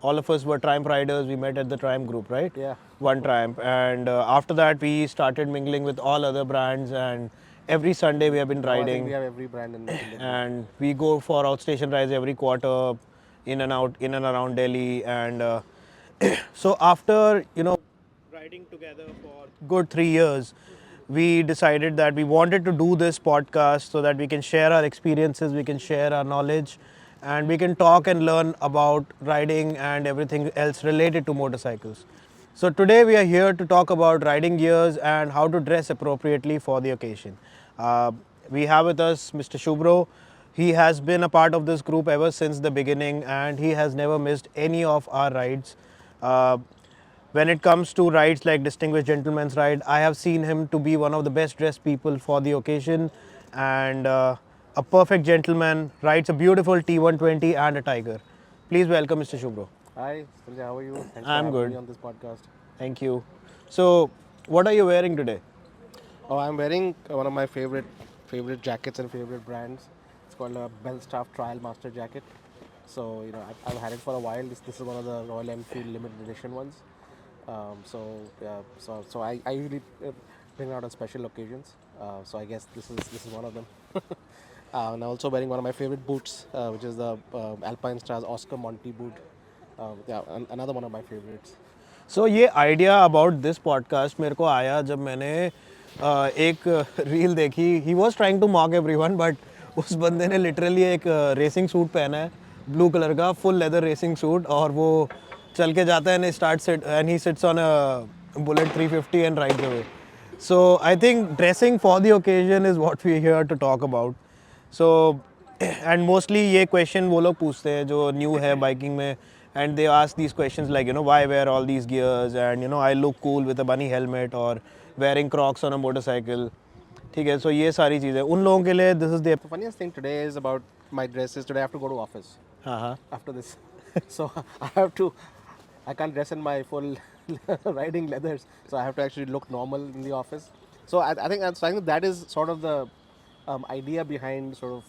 all of us were Triumph riders. We met at the Triumph group, right? Yeah. One Triumph. And after that, we started mingling with all other brands. And every Sunday, we have been Now I think riding. we have every brand in the group. And we go for outstation rides every quarter in and around Delhi. And so after, riding together for good 3 years, we decided that we wanted to do this podcast so that we can share our experiences, we can share our knowledge, and we can talk and learn about riding and everything else related to motorcycles. So today we are here to talk about riding gears and how to dress appropriately for the occasion. Uh, we have with us Mr. Shubro. He has been a part of this group ever since the beginning, and he has never missed any of our rides. Uh, when it comes to rides like Distinguished Gentleman's Ride, I have seen him to be one of the best dressed people for the occasion, and a perfect gentleman. Rides a beautiful T120 and a Tiger. Please welcome Mr. Shubro. Hi, Sanjay, how are you? Thanks for I'm having good. me on this podcast. Thank you. So, what are you wearing today? Oh, I'm wearing one of my favorite jackets and favorite brands. It's called a Bellstaff Trial Master jacket. So I've had it for a while. This is one of the Royal Enfield limited edition ones. I usually bring it out on special occasions. So I guess this is one of them. And I'm also wearing one of my favorite boots, which is the Alpine Stars Oscar Monty boot. Another one of my favorites. सो ये idea about this podcast मेरे को आया जब मैंने एक reel देखी. He was trying to mock everyone, but उस बंदे ने लिटरली एक रेसिंग सूट पहना है, ब्लू कलर का फुल लेदर रेसिंग सूट, और वो चल के जाता है and he sits on a Bullet 350 and rides away. So I think dressing for the occasion is what we here to talk about. So and mostly ये question वो लोग पूछते हैं जो न्यू है बाइकिंग में, and they ask these questions like, why wear all these gears, and I look cool with a bunny helmet or wearing Crocs on a motorcycle. ठीक है, so ये सारी चीज़ें उन लोगों के लिए this is the. The funniest thing today is about my dresses. Today I have to go to office हाँ. after this. So I can't dress in my full riding leathers. So I have to actually look normal in the office. So I think that is sort of the idea behind sort of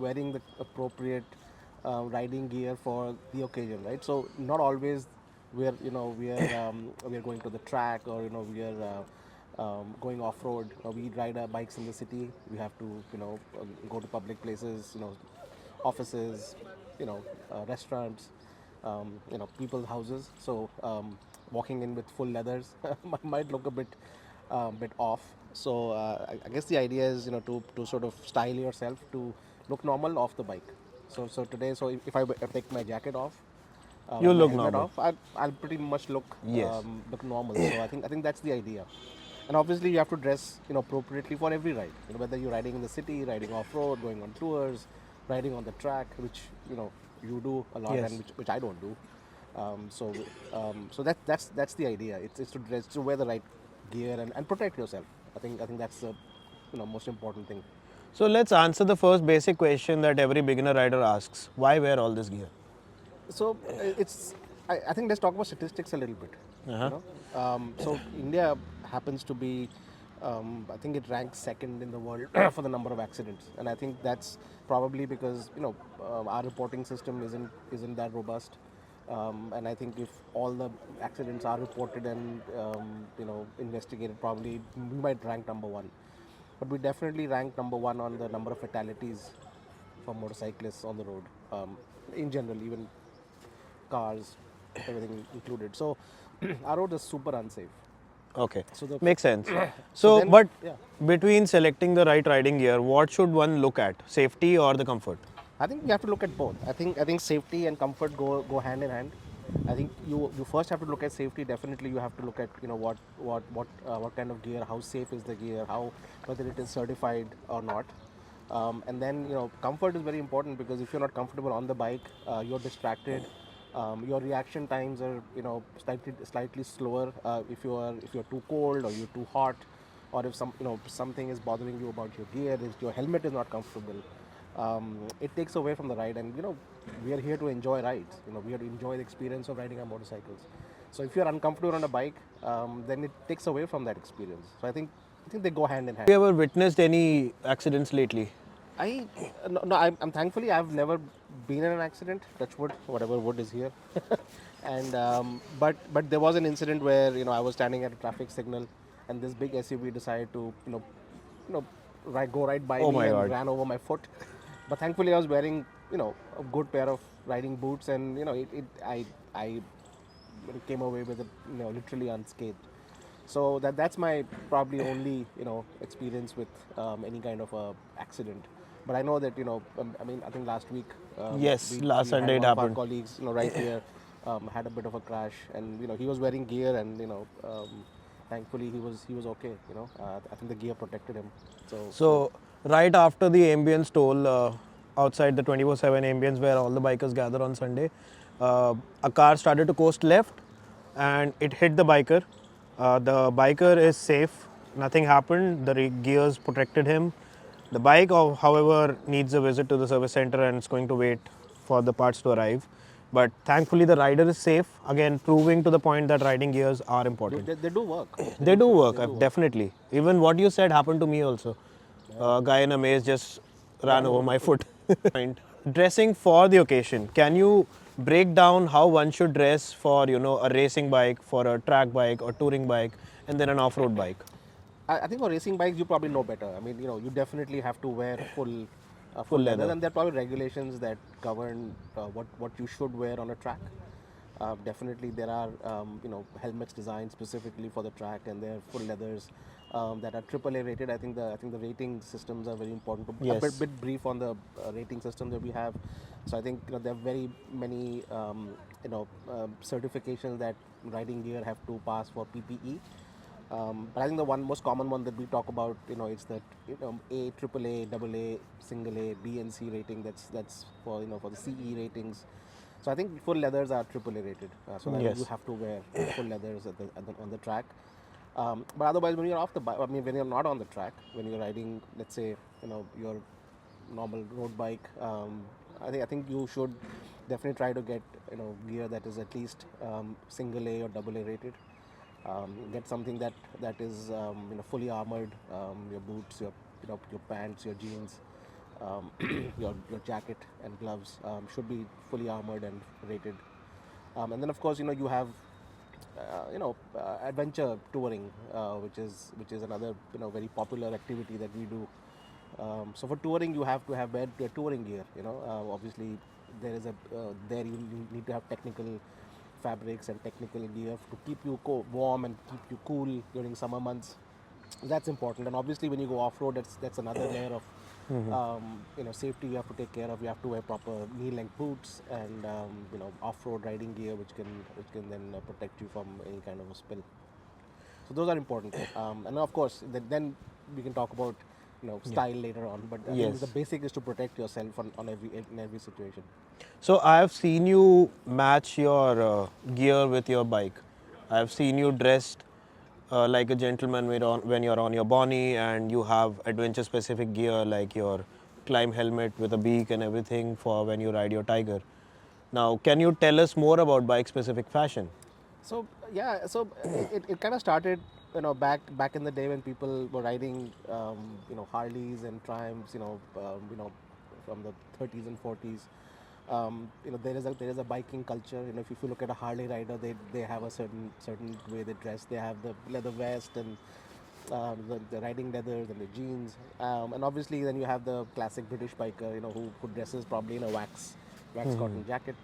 wearing the appropriate riding gear for the occasion, right? So not always we are going to the track, or we are going off road, or we ride our bikes in the city. We have to go to public places, offices, restaurants, people's houses. So walking in with full leathers might look a bit off. So I guess the idea is to sort of style yourself to look normal off the bike. So today, if I take my jacket off, You and my look helmet normal. off, I'll pretty much look Yes. look normal. So I think that's the idea. And obviously, you have to dress appropriately for every ride. Whether you're riding in the city, riding off road, going on tours, riding on the track, which you do a lot, Yes. and which I don't do. So that's the idea. It's to dress, to wear the right gear, and protect yourself. I think that's the most important thing. So let's answer the first basic question that every beginner rider asks: why wear all this gear? So I think let's talk about statistics a little bit. So India happens to be, I think it ranks second in the world for the number of accidents, and I think that's probably because our reporting system isn't that robust. And I think if all the accidents are reported and investigated, probably we might rank number one. But we definitely rank number one on the number of fatalities for motorcyclists on the road. In general, even cars, everything included. So our road is super unsafe. Okay, So makes sense. then- But yeah. between selecting the right riding gear, what should one look at? Safety or the comfort? I think you have to look at both. I think safety and comfort go hand in hand. I think you first have to look at safety. Definitely, you have to look at what kind of gear, how safe is the gear, whether it is certified or not. And then comfort is very important, because if you're not comfortable on the bike, you're distracted. Your reaction times are slightly slower. If you're too cold, or you're too hot, or if something is bothering you about your gear, if your helmet is not comfortable, it takes away from the ride. And we are here to enjoy rides. We are to enjoy the experience of riding our motorcycles. So if you're uncomfortable on a bike, then it takes away from that experience. So I think they go hand in hand. Have you ever witnessed any accidents lately? I'm thankfully I've never been in an accident. Touch wood, whatever wood is here. And but there was an incident where I was standing at a traffic signal, and this big SUV decided to go right by Oh me my and God. ran over my foot. But thankfully, I was wearing a good pair of riding boots, and I came away with it, literally unscathed. So that's my probably only experience with any kind of a accident. But I know that I mean, I think last week Yes, last we had Sunday it one of our happened. colleagues right here had a bit of a crash, and he was wearing gear, and thankfully he was okay. I think the gear protected him. So So right after the ambience toll outside the 24/7 ambience where all the bikers gather on Sunday, a car started to coast left and it hit the biker. The biker is safe. Nothing happened. The gears protected him. The bike, however, needs a visit to the service center and it's going to wait for the parts to arrive. But thankfully, the rider is safe. Again, proving to the point that riding gears are important. they do work. They do work, They do work. definitely. Even what you said happened to me also. A guy in a maze just ran Ran over over your my foot. foot. Point. Dressing for the occasion. Can you break down how one should dress for, a racing bike, for a track bike or touring bike, and then an off-road bike? I think for racing bikes, you probably know better. I mean, you definitely have to wear Full full leather, leather. and there are probably regulations that govern what you should wear on a track. Definitely, there are helmets designed specifically for the track, and they're full leathers that are AAA rated. I think the rating systems are very important. A bit, Yes. bit brief on the rating system that we have. So I think there are very many certifications that riding gear have to pass for PPE. But I think the one most common one that we talk about, it's that A, triple A, double A, single A, B and C rating. That's for for the CE ratings. So I think full leathers are triple A rated. So that means you Yes. have to wear full leathers on the track. But otherwise, when you're off the bike, I mean, when you're not on the track, when you're riding, let's say, your normal road bike, I think you should definitely try to get gear that is at least single A or double A rated. Get something that is fully armored. Your boots, your pants, your jeans, your jacket and gloves should be fully armored and rated. And then of course you have adventure touring, which is another very popular activity that we do. So for touring, you have to have touring gear. Obviously there is a there you need to have technical fabrics and technical gear to keep you warm and keep you cool during summer months. That's important. And obviously when you go off road, that's another layer of safety you have to take care of. You have to wear proper knee length boots and off road riding gear, which can then protect you from any kind of a spill. So those are important. And of course, then we can talk about style later on. But I think the Yes. basic is to protect yourself on in every situation. So I have seen you match your gear with your bike. I have seen you dressed like a gentleman when you're on your Bonnie, and you have adventure specific gear like your climb helmet with a beak and everything for when you ride your Tiger. Now, can you tell us more about bike specific fashion? So yeah, so it kind of started back in the day when people were riding Harleys and Triumphs, from the 30s and 40s. There is a biking culture. If you look at a Harley rider, they have a certain way they dress. They have the leather vest and the riding leathers and the jeans, and obviously then you have the classic British biker, who dresses probably in a wax cotton jacket.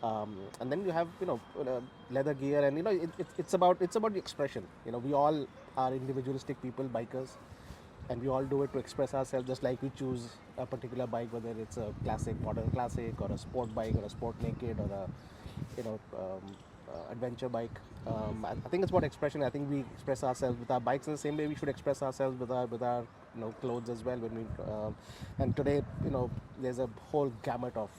And then you have leather gear, and it's about the expression. We all are individualistic people, bikers, and we all do it to express ourselves. Just like we choose a particular bike, whether it's a classic, modern classic, or a sport bike, or a sport naked, or a adventure bike. I think it's about expression. I think we express ourselves with our bikes in the same way we should express ourselves with our clothes as well. And today there's a whole gamut of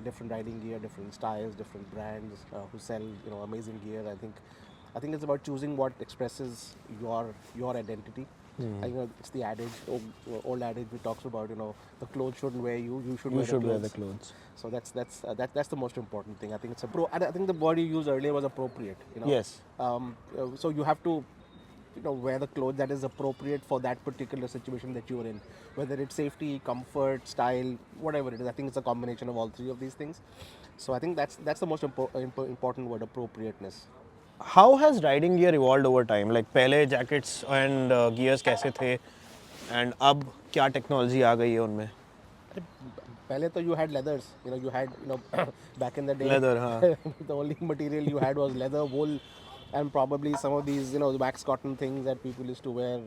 different riding gear, different styles, different brands who sell amazing gear. I think it's about choosing what expresses your identity. I think it's the old adage we talks about. The clothes shouldn't wear you. You should You wear the should wear the clothes. clothes. So that's the most important thing. I think I think the word you used earlier was appropriate. Yes. So you have to wear the clothes that is appropriate for that particular situation that you're in, whether it's safety, comfort, style, whatever it is. I think it's a combination of all three of these things. So I think that's the most important word, appropriateness. How has riding gear evolved over time? Like पहले jackets and gears कैसे थे, and अब क्या technology आ गई है उनमें? अरे, पहले तो you had leathers, you had, back in the day, Leather, हाँ. the only material you had was leather, wool, and probably some of these, wax cotton things that people used to wear,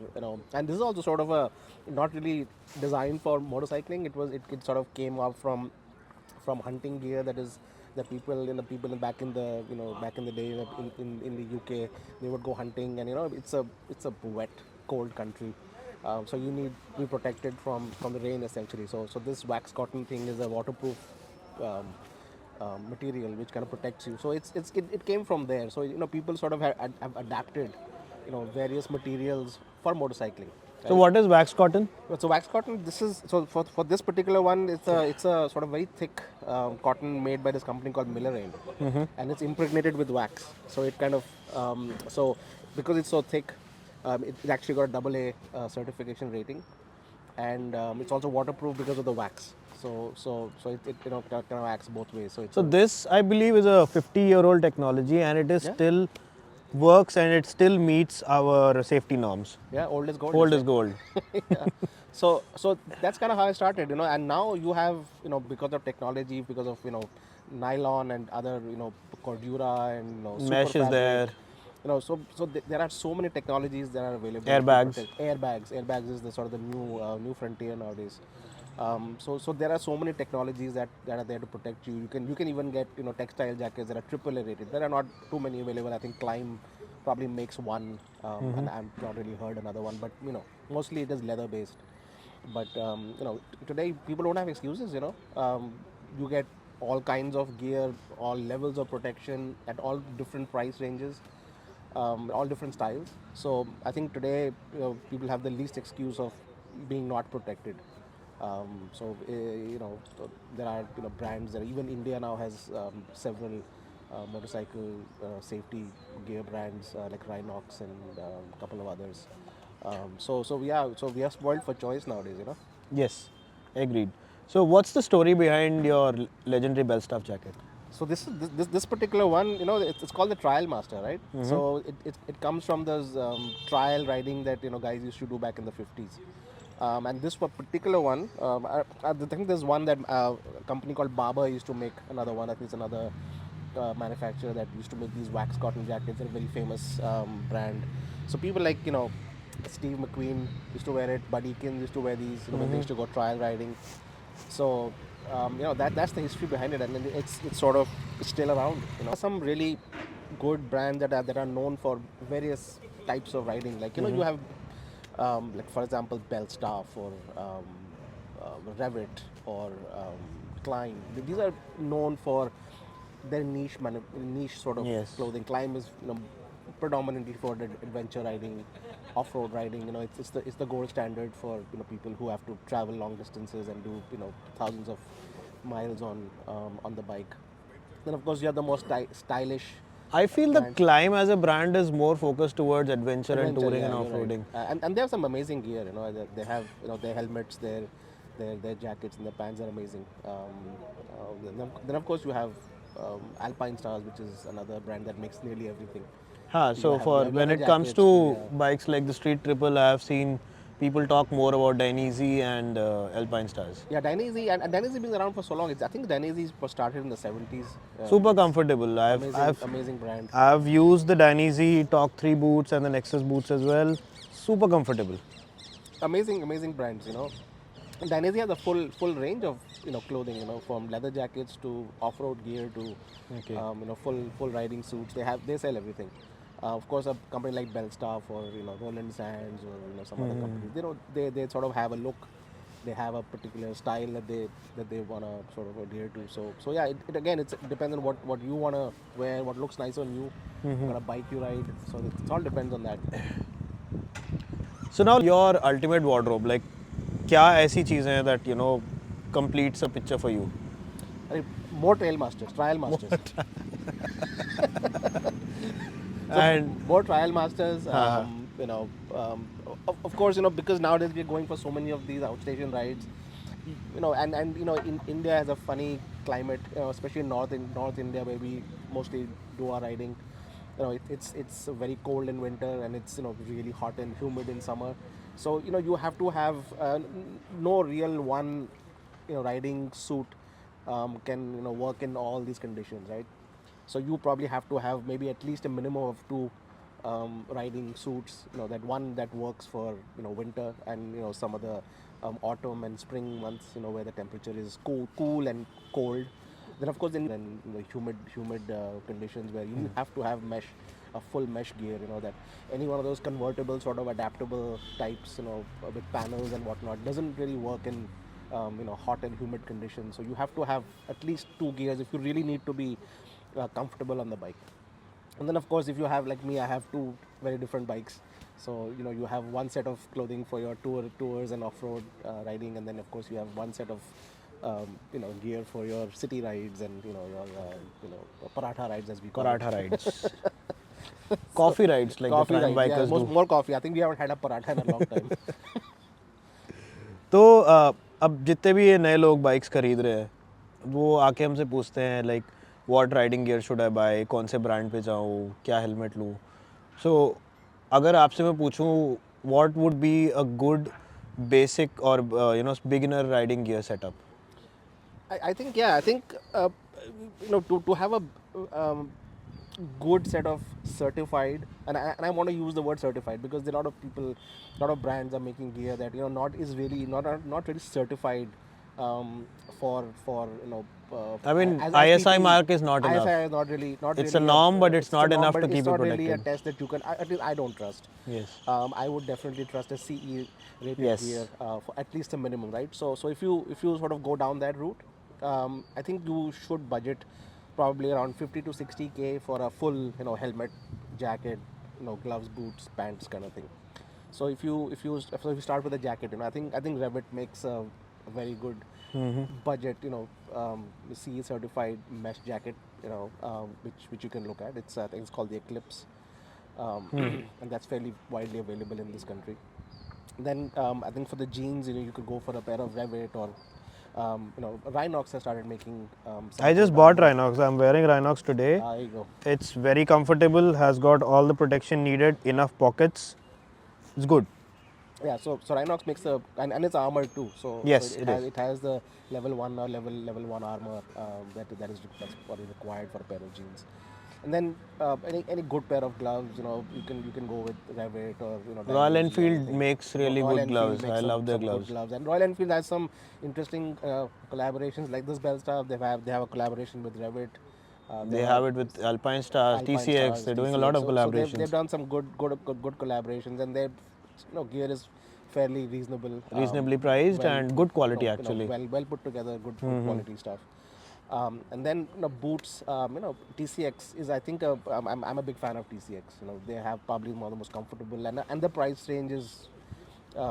and this is also sort of a not really designed for motorcycling. It sort of came up from hunting gear, that is, the people, back in the, back in the day, in the UK, they would go hunting, and it's a wet, cold country. So you need to be protected from the rain, essentially. So this wax cotton thing is a waterproof um, material which kind of protects you. So it came from there. So people sort of have adapted various materials for motorcycling. So Right? what is wax cotton? So wax cotton. This is so for this particular one. It's a sort of very thick cotton made by this company called Millerain, and it's impregnated with wax. So it kind of so because it's so thick, it actually got a AA certification rating, and it's also waterproof because of the wax. So it kind of acts both ways. So it's So this, I believe, is a 50-year-old technology, and it is Yeah. still works and it still meets our safety norms. yeah, old is gold. Old they is say. gold. Yeah. So that's kind of how I started, and now you have, because of technology, because of nylon and other, cordura and super Mesh is there. fabric, there are so many technologies that are available to Airbags. protect. Airbags is the sort of the new frontier nowadays. So there are so many technologies that are there to protect you. You can even get textile jackets that are AAA rated. There are not too many available. I think Climb probably makes one, and I've not really heard another one. But mostly it is leather based. But today people don't have excuses. You get all kinds of gear, all levels of protection at all different price ranges, all different styles. So I think today people have the least excuse of being not protected. There are brands that even India now has several motorcycle safety gear brands like Rhinox and a couple of others. So we are spoiled for choice nowadays. Yes, agreed. So what's the story behind your legendary Bellstaff jacket? So this particular one, it's called the Trial Master, right? So it comes from those trial riding that guys used to do back in the 50s. And this particular one, I think there's one that a company called Barber used to make another one. I think it's another manufacturer that used to make these wax cotton jackets. They're a very famous brand. So people like Steve McQueen used to wear it. Buddy Kins used to wear these when they used to go trial riding. So that's the history behind it, and then it's sort of still around. Some really good brands that are known for various types of riding. Like you have like for example Bellstaff or Revit or Climb. These are known for their niche sort of Yes. clothing. Climb is predominantly for the adventure riding, off-road riding. It's the gold standard for people who have to travel long distances and do thousands of miles on the bike. Then of course you have the most stylish I feel the brands. Climb as a brand is more focused towards adventure and Adventure, touring yeah, and you're right. off-roading. And they have some amazing gear. They have their helmets, their jackets, and their pants are amazing. Then of course you have Alpine Stars, which is another brand that makes nearly everything. Huh, You so have for leather when it comes jackets, to yeah. bikes like the Street Triple, I have seen people talk more about Dainese and Alpine Stars. Yeah, Dainese, and Dainese being around for so long. I think Dainese was started in the 70s. Super comfortable. Amazing brand. I've used the Dainese Talk 3 boots and the Nexus boots as well. Super comfortable. Amazing brands. And Dainese has a full range of clothing. From leather jackets to off-road gear to Okay. full riding suits. They sell everything. Of course, a company like Bellstaff or Roland Sands or some other companies, they sort of have a look. They have a particular style that they want to sort of adhere to. So yeah, it again it depends on what you want to wear, what looks nice on you, what kind of bike you ride. So it all depends on that. So now your ultimate wardrobe, like क्या ऐसी चीज़ें हैं that completes a picture for you? More trial masters. And More trial masters. of course, because nowadays we're going for so many of these outstation rides, and in India has a funny climate, especially in North India where we mostly do our riding. It's very cold in winter, and it's really hot and humid in summer. So you have to have no real one riding suit can work in all these conditions, right? So you probably have to have maybe at least a minimum of two riding suits. That one that works for winter, and some of the autumn and spring months. Where the temperature is cool and cold. Then of course, then humid conditions where you have to have a full mesh gear. That any one of those convertible sort of adaptable types, with panels and whatnot, doesn't really work in hot and humid conditions. So you have to have at least two gears if you really need to be comfortable on the bike. And then of course, if you have like me, I have two very different bikes. So you have one set of clothing for your tours and off-road riding, and then of course you have one set of gear for your city rides and your paratha rides, as we call it. Paratha rides, So coffee rides like the coffee tram rides, yeah, bikers do. more coffee. I think we haven't had a paratha in a long time. तो अब जितने भी ये नए लोग bikes खरीद रहे हैं वो आके हमसे पूछते हैं like what riding gear should I buy, कौन से ब्रांड पे जाऊँ, क्या हेलमेट लूँ. सो अगर आपसे मैं पूछूँ what would be a good basic और beginner riding gear setup. I think, yeah, I think to have a um, good set of certified, and I want to use the word certified because there are a lot of people, a lot of brands are making gear that not is really not really certified for I mean, as ISI people. mark is not enough. ISI is not It's a really norm, but it's it's a not norm, enough but to it's keep you not really a protected. test that you can. At least I don't trust. Yes. I would definitely trust a CE rated gear Yes. for at least a minimum, right? So if you sort of go down that route, I think you should budget probably around 50 to 60K for a full helmet, jacket, gloves, boots, pants kind of thing. So if you start with a jacket, I think Revit makes a very good budget, CE certified mesh jacket, which you can look at. I think it's called the Eclipse, and that's fairly widely available in this country. Then I think for the jeans, you could go for a pair of Revit or Rhinox has started making some I just good bought armor. Rhinox. I'm wearing Rhinox today. There you go. It's very comfortable, has got all the protection needed, enough pockets. It's good. Yeah, so Rhinox makes and it's armor too. So Yes, it it is. has the level one or level one armor that's what is required for a pair of jeans. And then any good pair of gloves, you can go with Revit or Royal Dainese or Enfield anything. makes really Royal good Enfield gloves. I makes love their some good gloves. gloves, and Royal Enfield has some interesting collaborations like this belt stuff. They have a collaboration with Revit. They They have have it with Alpine Stars, Alpine TCX. Stars, They're doing a lot TCX. of So they've collaborations. done some good collaborations, and their gear is fairly reasonable, Reasonably priced well and good quality actually. well put together, good quality stuff. And then boots, TCX is, I think, I'm a big fan of TCX. They have probably one of the most comfortable, and the price range is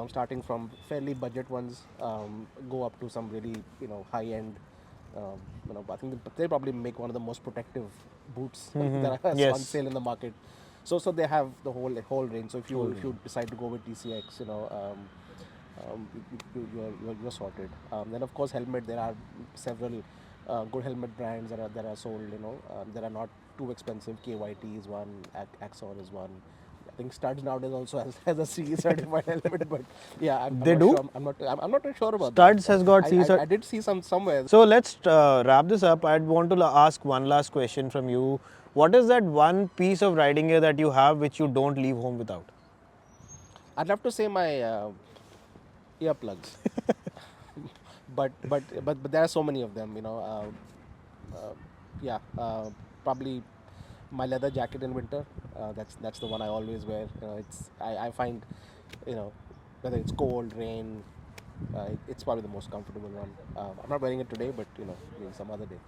starting from fairly budget ones, go up to some really high end. I think they probably make one of the most protective boots that are on Yes. sale in the market. So they have the whole range. So if you Whole if you decide to go with TCX, you're sorted. Then of course helmet. There are several good helmet brands that are sold. That are not too expensive. KYT is one. Axon is one. I think Studs nowadays also has a CE certified helmet, but yeah, I'm They not do? sure. I'm not too sure about that. Studs has got C I did see somewhere. So let's wrap this up. I'd want to ask one last question from you. What is that one piece of riding gear that you have which you don't leave home without? I'd love to say my earplugs, but there are so many of them. Yeah, probably my leather jacket in winter. That's the one I always wear. I find, you know, whether it's cold, rain, it's probably the most comfortable one. I'm not wearing it today, but maybe some other day.